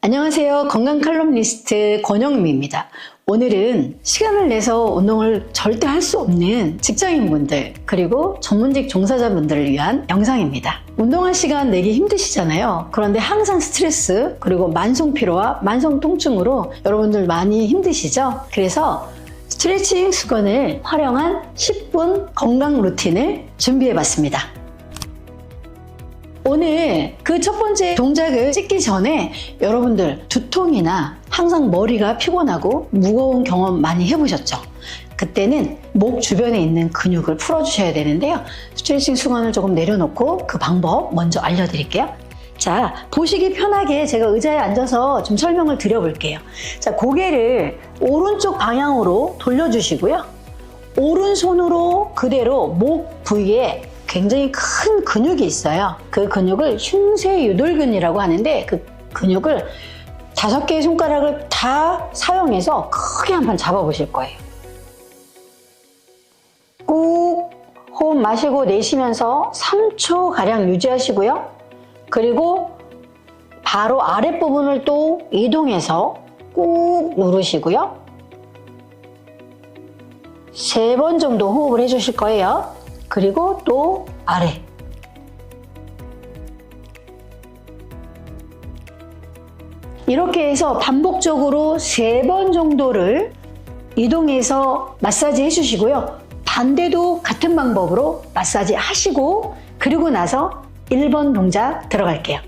안녕하세요. 건강 칼럼니스트 권영미입니다. 오늘은 시간을 내서 운동을 절대 할 수 없는 직장인분들 그리고 전문직 종사자분들을 위한 영상입니다. 운동할 시간 내기 힘드시잖아요. 그런데 항상 스트레스 그리고 만성 피로와 만성 통증으로 여러분들 많이 힘드시죠? 그래서 스트레칭 수건을 활용한 10분 건강 루틴을 준비해 봤습니다. 오늘 그 첫 번째 동작을 찍기 전에 여러분들 두통이나 항상 머리가 피곤하고 무거운 경험 많이 해보셨죠? 그때는 목 주변에 있는 근육을 풀어주셔야 되는데요. 스트레칭 수건을 조금 내려놓고 그 방법 먼저 알려드릴게요. 자, 보시기 편하게 제가 의자에 앉아서 좀 설명을 드려볼게요. 자, 고개를 오른쪽 방향으로 돌려주시고요. 오른손으로 그대로 목 부위에 굉장히 큰 근육이 있어요. 그 근육을 흉쇄유돌근이라고 하는데 그 근육을 5개의 손가락을 다 사용해서 크게 한번 잡아보실 거예요. 꾹 호흡 마시고 내쉬면서 3초가량 유지하시고요. 그리고 바로 아랫부분을 또 이동해서 꾹 누르시고요. 3번 정도 호흡을 해주실 거예요. 그리고 또 아래. 이렇게 해서 반복적으로 3번 정도를 이동해서 마사지 해주시고요. 반대도 같은 방법으로 마사지 하시고 그리고 나서 1번 동작 들어갈게요.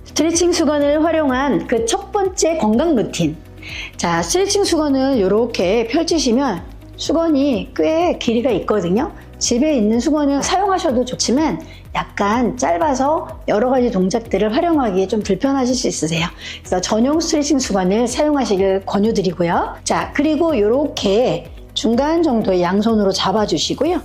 스트레칭 수건을 활용한 그 첫 번째 건강 루틴. 자, 스트레칭 수건을 이렇게 펼치시면 수건이 꽤 길이가 있거든요. 집에 있는 수건을 사용하셔도 좋지만 약간 짧아서 여러 가지 동작들을 활용하기에 좀 불편하실 수 있으세요. 그래서 전용 스트레칭 수건을 사용하시길 권유드리고요. 자, 그리고 이렇게 중간 정도의 양손으로 잡아주시고요.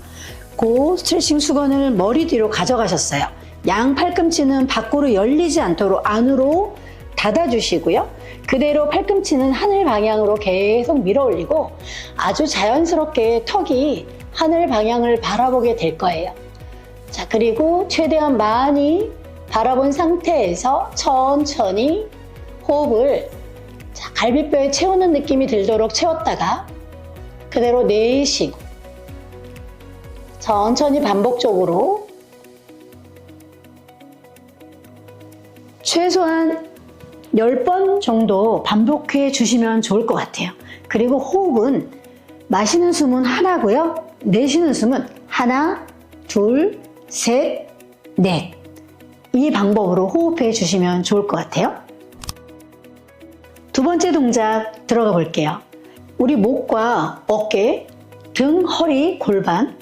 그 스트레칭 수건을 머리 뒤로 가져가셨어요. 양 팔꿈치는 밖으로 열리지 않도록 안으로 닫아주시고요. 그대로 팔꿈치는 하늘 방향으로 계속 밀어 올리고 아주 자연스럽게 턱이 하늘 방향을 바라보게 될 거예요. 자, 그리고 최대한 많이 바라본 상태에서 천천히 호흡을 갈비뼈에 채우는 느낌이 들도록 채웠다가 그대로 내쉬고 천천히 반복적으로 최소한 10번 정도 반복해 주시면 좋을 것 같아요. 그리고 호흡은 마시는 숨은 하나고요. 내쉬는 숨은 하나, 둘, 셋, 넷. 이 방법으로 호흡해 주시면 좋을 것 같아요. 두 번째 동작 들어가 볼게요. 우리 목과 어깨, 등, 허리, 골반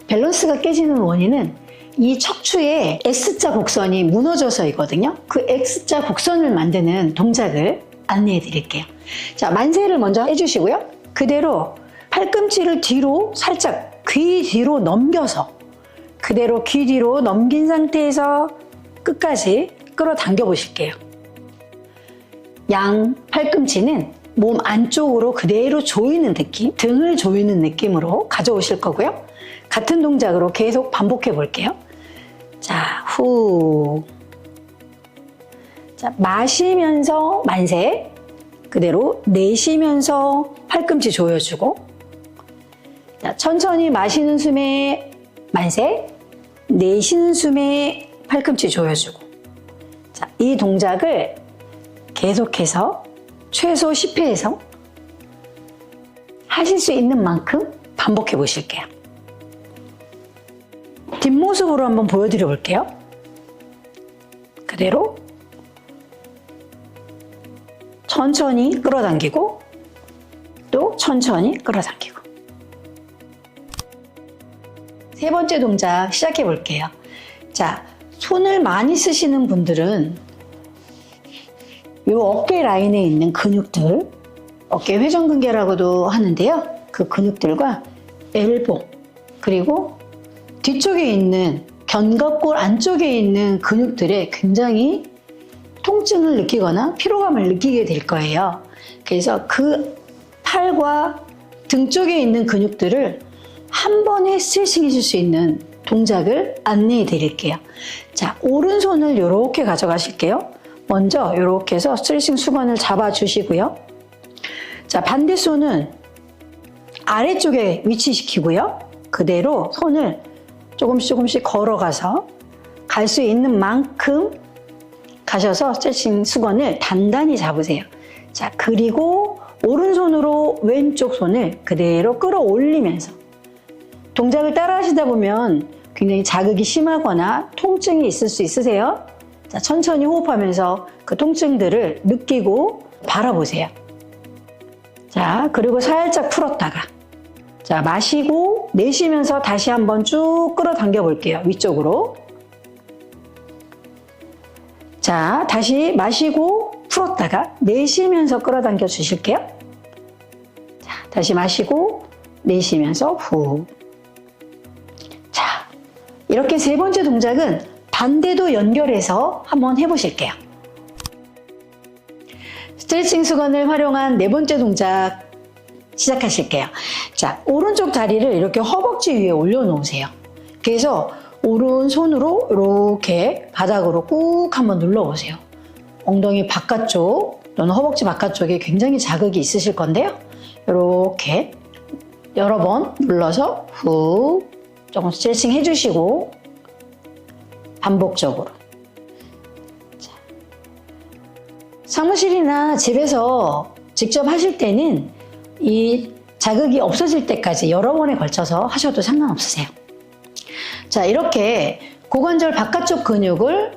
밸런스가 깨지는 원인은 이 척추의 X자 곡선이 무너져서이거든요. 그 X자 곡선을 만드는 동작을 안내해 드릴게요. 자, 만세를 먼저 해주시고요. 그대로 팔꿈치를 뒤로 살짝 귀 뒤로 넘겨서 그대로 귀 뒤로 넘긴 상태에서 끝까지 끌어당겨 보실게요. 양 팔꿈치는 몸 안쪽으로 그대로 조이는 느낌, 등을 조이는 느낌으로 가져오실 거고요. 같은 동작으로 계속 반복해 볼게요. 자, 후. 자, 마시면서 만세. 그대로 내쉬면서 팔꿈치 조여주고. 자, 천천히 마시는 숨에 만세. 내쉬는 숨에 팔꿈치 조여주고. 자, 이 동작을 계속해서 최소 10회에서 하실 수 있는 만큼 반복해 보실게요. 뒷모습으로 한번 보여드려 볼게요. 그대로 천천히 끌어당기고 또 천천히 끌어당기고. 세 번째 동작 시작해 볼게요. 자, 손을 많이 쓰시는 분들은 이 어깨 라인에 있는 근육들, 어깨 회전근개라고도 하는데요. 그 근육들과 엘보 그리고 뒤쪽에 있는 견갑골 안쪽에 있는 근육들에 굉장히 통증을 느끼거나 피로감을 느끼게 될 거예요. 그래서 그 팔과 등 쪽에 있는 근육들을 한 번에 스트레칭 해줄 수 있는 동작을 안내해 드릴게요. 자, 오른손을 이렇게 가져가실게요. 먼저 이렇게 해서 스트레칭 수건을 잡아주시고요. 자, 반대 손은 아래쪽에 위치시키고요. 그대로 손을 조금씩 걸어가서 갈 수 있는 만큼 가셔서 스트레칭 수건을 단단히 잡으세요. 자, 그리고 오른손으로 왼쪽 손을 그대로 끌어올리면서 동작을 따라 하시다 보면 굉장히 자극이 심하거나 통증이 있을 수 있으세요. 자, 천천히 호흡하면서 그 통증들을 느끼고 바라보세요. 자, 그리고 살짝 풀었다가 자, 마시고 내쉬면서 다시 한번 쭉 끌어당겨 볼게요. 위쪽으로. 자, 다시 마시고 풀었다가 내쉬면서 끌어당겨 주실게요. 자, 다시 마시고 내쉬면서 후. 자, 이렇게 세 번째 동작은 반대도 연결해서 한번 해보실게요. 스트레칭 수건을 활용한 네 번째 동작 시작하실게요. 자, 오른쪽 다리를 이렇게 허벅지 위에 올려놓으세요. 그래서 오른손으로 이렇게 바닥으로 꾹 한번 눌러보세요. 엉덩이 바깥쪽 또는 허벅지 바깥쪽에 굉장히 자극이 있으실 건데요. 이렇게 여러 번 눌러서 후 조금 스트레칭 해주시고 반복적으로. 자, 사무실이나 집에서 직접 하실 때는 이 자극이 없어질 때까지 여러 번에 걸쳐서 하셔도 상관없으세요. 자, 이렇게 고관절 바깥쪽 근육을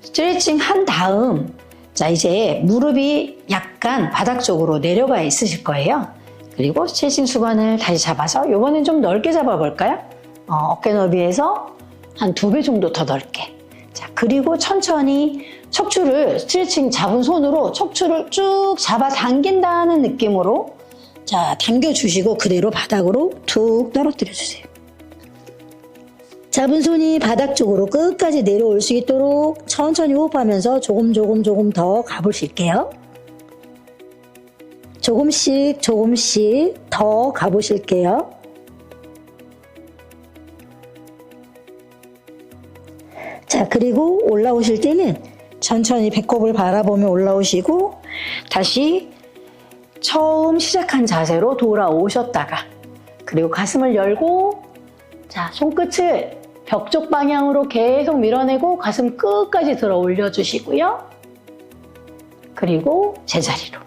스트레칭 한 다음 자, 이제 무릎이 약간 바닥 쪽으로 내려가 있으실 거예요. 그리고 스트레칭 수건을 다시 잡아서 이번엔 좀 넓게 잡아볼까요? 어깨 너비에서 한 2배 정도 더 넓게. 자, 그리고 천천히 척추를 스트레칭 잡은 손으로 척추를 쭉 잡아 당긴다는 느낌으로 자, 당겨주시고 그대로 바닥으로 툭 떨어뜨려 주세요. 잡은 손이 바닥 쪽으로 끝까지 내려올 수 있도록 천천히 호흡하면서 조금 더 가보실게요. 조금씩 더 가보실게요. 자, 그리고 올라오실 때는 천천히 배꼽을 바라보며 올라오시고 다시 처음 시작한 자세로 돌아오셨다가 그리고 가슴을 열고 자, 손끝을 벽 쪽 방향으로 계속 밀어내고 가슴 끝까지 들어 올려주시고요. 그리고 제자리로.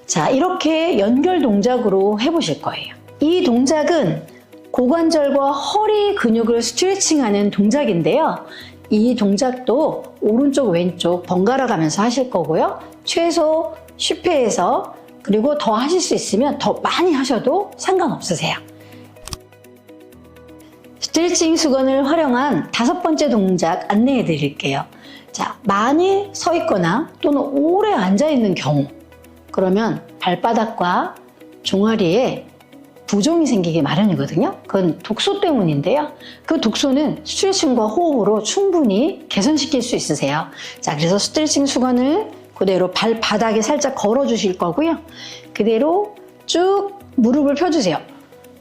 자, 이렇게 연결 동작으로 해보실 거예요. 이 동작은 고관절과 허리 근육을 스트레칭하는 동작인데요. 이 동작도 오른쪽 왼쪽 번갈아 가면서 하실 거고요. 최소 10회에서 그리고 더 하실 수 있으면 더 많이 하셔도 상관없으세요. 스트레칭 수건을 활용한 5번째 동작 안내해 드릴게요. 자, 많이 서 있거나 또는 오래 앉아 있는 경우 그러면 발바닥과 종아리에 부종이 생기기 마련이거든요. 그건 독소 때문인데요. 그 독소는 스트레칭과 호흡으로 충분히 개선시킬 수 있으세요. 자, 그래서 스트레칭 수건을 그대로 발바닥에 살짝 걸어 주실 거고요. 그대로 쭉 무릎을 펴주세요.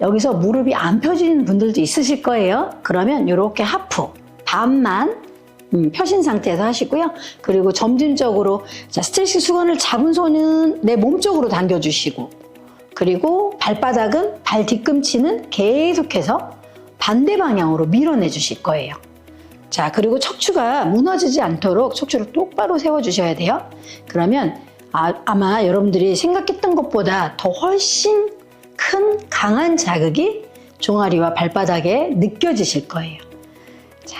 여기서 무릎이 안 펴지는 분들도 있으실 거예요. 그러면 이렇게 하프, 반만 펴신 상태에서 하시고요. 그리고 점진적으로 자, 스트레칭 수건을 잡은 손은 내 몸 쪽으로 당겨주시고 그리고 발바닥은 발 뒤꿈치는 계속해서 반대 방향으로 밀어내 주실 거예요. 자, 그리고 척추가 무너지지 않도록 척추를 똑바로 세워주셔야 돼요. 그러면 아마 여러분들이 생각했던 것보다 더 훨씬 큰 강한 자극이 종아리와 발바닥에 느껴지실 거예요. 자,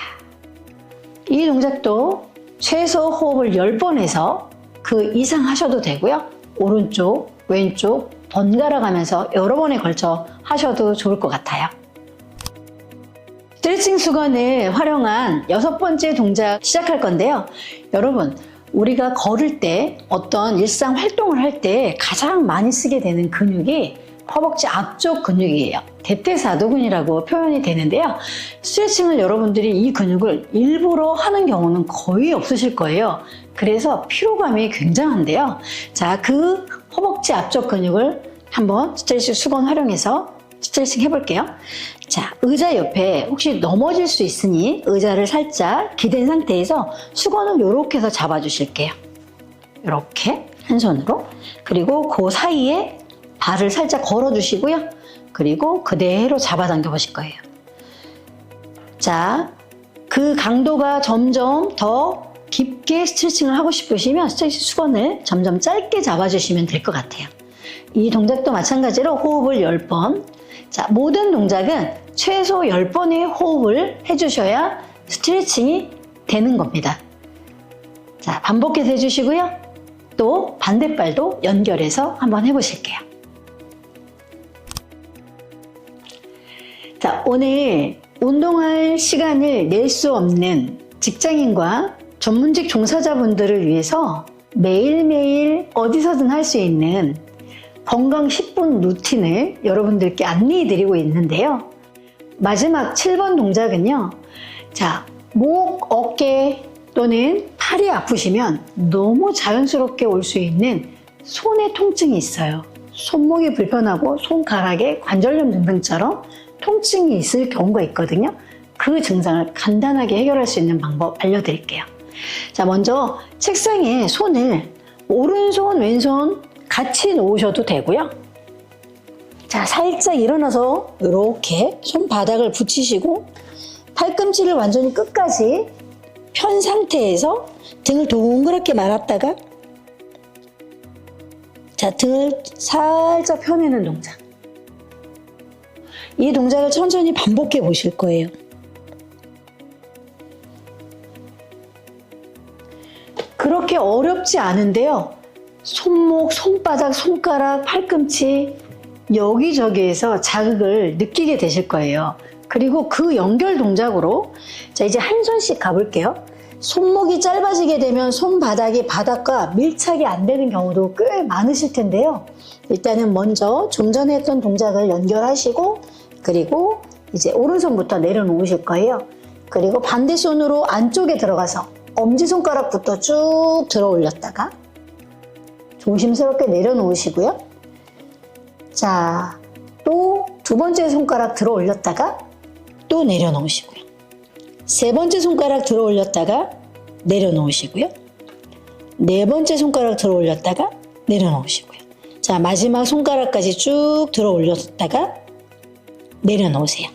이 동작도 최소 호흡을 10번 해서 그 이상 하셔도 되고요. 오른쪽, 왼쪽 번갈아 가면서 여러 번에 걸쳐 하셔도 좋을 것 같아요. 스트레칭 수건을 활용한 6번째 동작 시작할 건데요. 여러분, 우리가 걸을 때 어떤 일상 활동을 할 때 가장 많이 쓰게 되는 근육이 허벅지 앞쪽 근육이에요. 대퇴사두근이라고 표현이 되는데요. 스트레칭을 여러분들이 이 근육을 일부러 하는 경우는 거의 없으실 거예요. 그래서 피로감이 굉장한데요. 자, 그 허벅지 앞쪽 근육을 한번 스트레칭 수건 활용해서 스트레칭 해볼게요. 자, 의자 옆에 혹시 넘어질 수 있으니 의자를 살짝 기댄 상태에서 수건을 이렇게 해서 잡아주실게요. 이렇게 한 손으로. 그리고 그 사이에 발을 살짝 걸어 주시고요. 그리고 그대로 잡아당겨 보실 거예요. 자, 그 강도가 점점 더 깊게 스트레칭을 하고 싶으시면 스트레칭 수건을 점점 짧게 잡아주시면 될 것 같아요. 이 동작도 마찬가지로 호흡을 10번. 자, 모든 동작은 최소 10번의 호흡을 해주셔야 스트레칭이 되는 겁니다. 자, 반복해서 해주시고요. 또 반대발도 연결해서 한번 해보실게요. 자, 오늘 운동할 시간을 낼 수 없는 직장인과 전문직 종사자분들을 위해서 매일매일 어디서든 할 수 있는 건강 10분 루틴을 여러분들께 안내해 드리고 있는데요. 마지막 7번 동작은요. 자, 목, 어깨 또는 팔이 아프시면 너무 자연스럽게 올 수 있는 손의 통증이 있어요. 손목이 불편하고 손가락에 관절염 증상처럼 통증이 있을 경우가 있거든요. 그 증상을 간단하게 해결할 수 있는 방법 알려드릴게요. 자, 먼저 책상에 손을 오른손, 왼손 같이 놓으셔도 되고요. 자, 살짝 일어나서 이렇게 손바닥을 붙이시고 팔꿈치를 완전히 끝까지 편 상태에서 등을 동그랗게 말았다가 자, 등을 살짝 펴내는 동작. 이 동작을 천천히 반복해 보실 거예요. 그렇게 어렵지 않은데요. 손목, 손바닥, 손가락, 팔꿈치 여기저기에서 자극을 느끼게 되실 거예요. 그리고 그 연결 동작으로 자, 이제 한 손씩 가볼게요. 손목이 짧아지게 되면 손바닥이 바닥과 밀착이 안 되는 경우도 꽤 많으실 텐데요. 일단은 먼저 좀 전에 했던 동작을 연결하시고 그리고 이제 오른손부터 내려놓으실 거예요. 그리고 반대손으로 안쪽에 들어가서 엄지손가락부터 쭉 들어 올렸다가 조심스럽게 내려놓으시고요. 자, 또 두 번째 손가락 들어 올렸다가 또 내려놓으시고요. 세 번째 손가락 들어 올렸다가 내려놓으시고요. 네 번째 손가락 들어 올렸다가 내려놓으시고요. 자, 마지막 손가락까지 쭉 들어 올렸다가 내려놓으세요.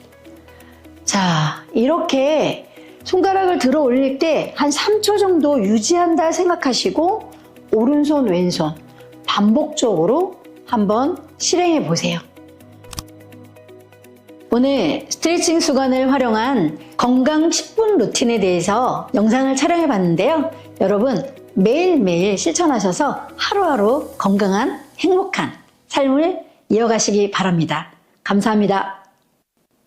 자, 이렇게 손가락을 들어 올릴 때 한 3초 정도 유지한다 생각하시고 오른손, 왼손 반복적으로 한번 실행해 보세요. 오늘 스트레칭 수건을 활용한 건강 10분 루틴에 대해서 영상을 촬영해 봤는데요. 여러분 매일매일 실천하셔서 하루하루 건강한 행복한 삶을 이어가시기 바랍니다. 감사합니다.